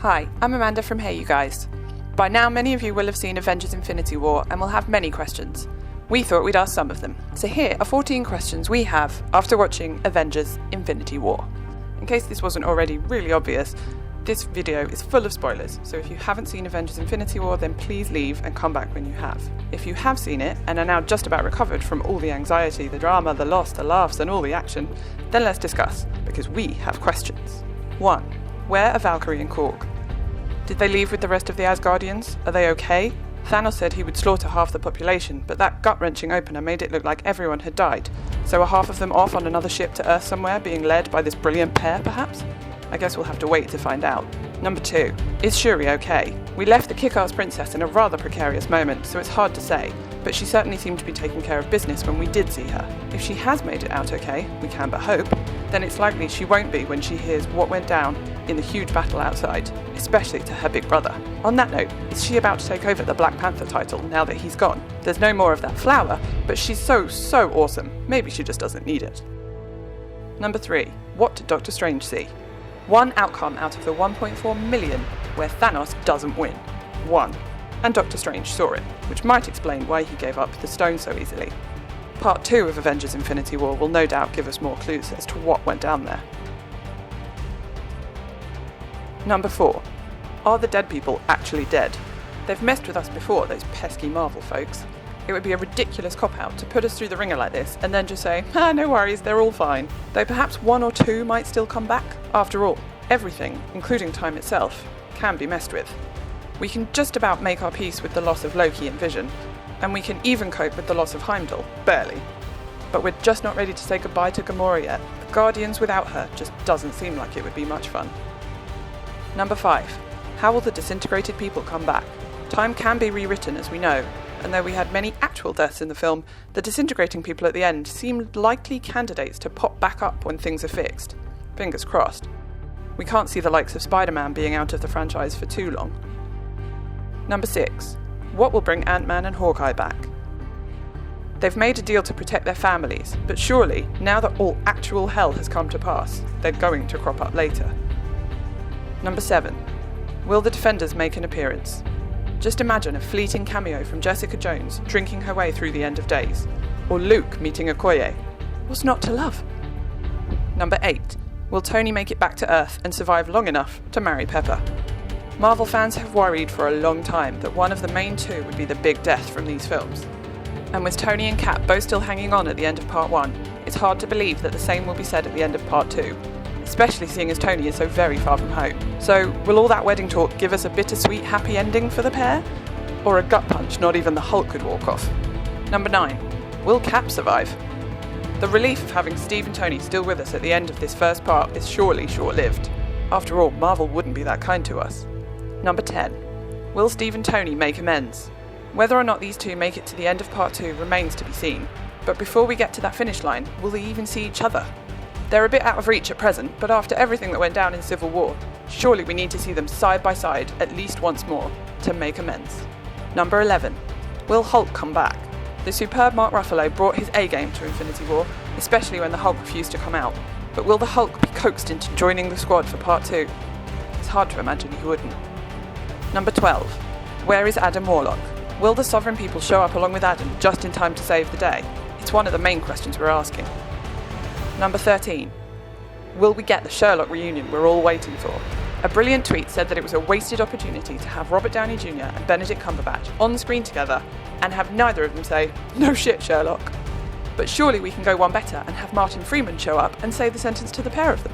Hi, I'm Amanda from Hey You Guys. By now many of you will have seen Avengers Infinity War and will have many questions. We thought we'd ask some of them. So here are 14 questions we have after watching Avengers Infinity War. In case this wasn't already really obvious, this video is full of spoilers, so if you haven't seen Avengers Infinity War, then please leave and come back when you have. If you have seen it and are now just about recovered from all the anxiety, the drama, the loss, the laughs and all the action, then let's discuss, because we have questions. 1. Where are Valkyrie and Korg? Did they leave with the rest of the Asgardians? Are they okay? Thanos said he would slaughter half the population, but that gut-wrenching opener made it look like everyone had died. So are half of them off on another ship to Earth somewhere, being led by this brilliant pair, perhaps? I guess we'll have to wait to find out. Number 2. Is Shuri okay? We left the kick-ass princess in a rather precarious moment, so it's hard to say, but she certainly seemed to be taking care of business when we did see her. If she has made it out okay, we can but hope, then it's likely she won't be when she hears what went down in the huge battle outside, especially to her big brother. On that note, is she about to take over the Black Panther title now that he's gone? There's no more of that flower, but she's so awesome, maybe she just doesn't need it. Number 3. What did Doctor Strange see? One outcome out of the 1.4 million where Thanos doesn't win. 1. And Doctor Strange saw it, which might explain why he gave up the stone so easily. Part 2 of Avengers Infinity War will no doubt give us more clues as to what went down there. Number 4. Are the dead people actually dead? They've messed with us before, those pesky Marvel folks. It would be a ridiculous cop-out to put us through the ringer like this and then just say, no worries, they're all fine. Though perhaps 1 or 2 might still come back. After all, everything, including time itself, can be messed with. We can just about make our peace with the loss of Loki and Vision, and we can even cope with the loss of Heimdall, barely. But we're just not ready to say goodbye to Gamora yet. The Guardians without her just doesn't seem like it would be much fun. Number 5. How will the disintegrated people come back? Time can be rewritten, as we know, and though we had many actual deaths in the film, the disintegrating people at the end seemed likely candidates to pop back up when things are fixed. Fingers crossed. We can't see the likes of Spider-Man being out of the franchise for too long. Number 6. What will bring AntMan and Hawkeye back? They've made a deal to protect their families, but surely, now that all actual hell has come to pass, they're going to crop up later. Number 7. Will the Defenders make an appearance? Just imagine a fleeting cameo from Jessica Jones drinking her way through the end of days, or Luke meeting Okoye. What's not to love? Number 8. Will Tony make it back to Earth and survive long enough to marry Pepper? Marvel fans have worried for a long time that one of the main two would be the big death from these films. And with Tony and Cap both still hanging on at the end of Part 1, it's hard to believe that the same will be said at the end of Part 2, especially seeing as Tony is so very far from home. So, will all that wedding talk give us a bittersweet happy ending for the pair? Or a gut punch not even the Hulk could walk off? Number 9. Will Cap survive? The relief of having Steve and Tony still with us at the end of this first part is surely short-lived. After all, Marvel wouldn't be that kind to us. Number 10. Will Steve and Tony make amends? Whether or not these two make it to the end of Part 2 remains to be seen, but before we get to that finish line, will they even see each other? They're a bit out of reach at present, but after everything that went down in Civil War, surely we need to see them side by side at least once more to make amends. Number 11. Will Hulk come back? The superb Mark Ruffalo brought his A-game to Infinity War, especially when the Hulk refused to come out. But will the Hulk be coaxed into joining the squad for Part 2? It's hard to imagine he wouldn't. Number 12. Where is Adam Warlock? Will the Sovereign people show up along with Adam just in time to save the day? It's one of the main questions we're asking. Number 13. Will we get the Sherlock reunion we're all waiting for? A brilliant tweet said that it was a wasted opportunity to have Robert Downey Jr. and Benedict Cumberbatch on the screen together and have neither of them say, "No shit, Sherlock." But surely we can go one better and have Martin Freeman show up and say the sentence to the pair of them.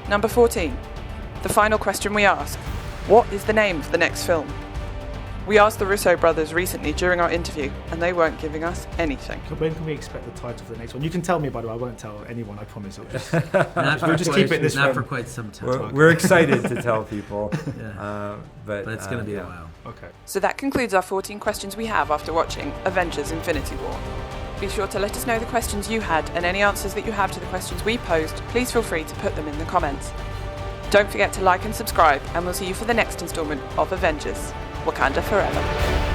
Number 14. The final question we ask. What is the name of the next film? We asked the Russo Brothers recently during our interview, and they weren't giving us anything. When can we expect the title for the next one? You can tell me, by the way. I won't tell anyone, I promise. We'll just keep it this way. Not for quite some time. We're excited to tell people. Yeah. But it's going to be a while. Okay. So that concludes our 14 questions we have after watching Avengers Infinity War. Be sure to let us know the questions you had, and any answers that you have to the questions we posed, please feel free to put them in the comments. Don't forget to like and subscribe, and we'll see you for the next instalment of Avengers. Wakanda Forever.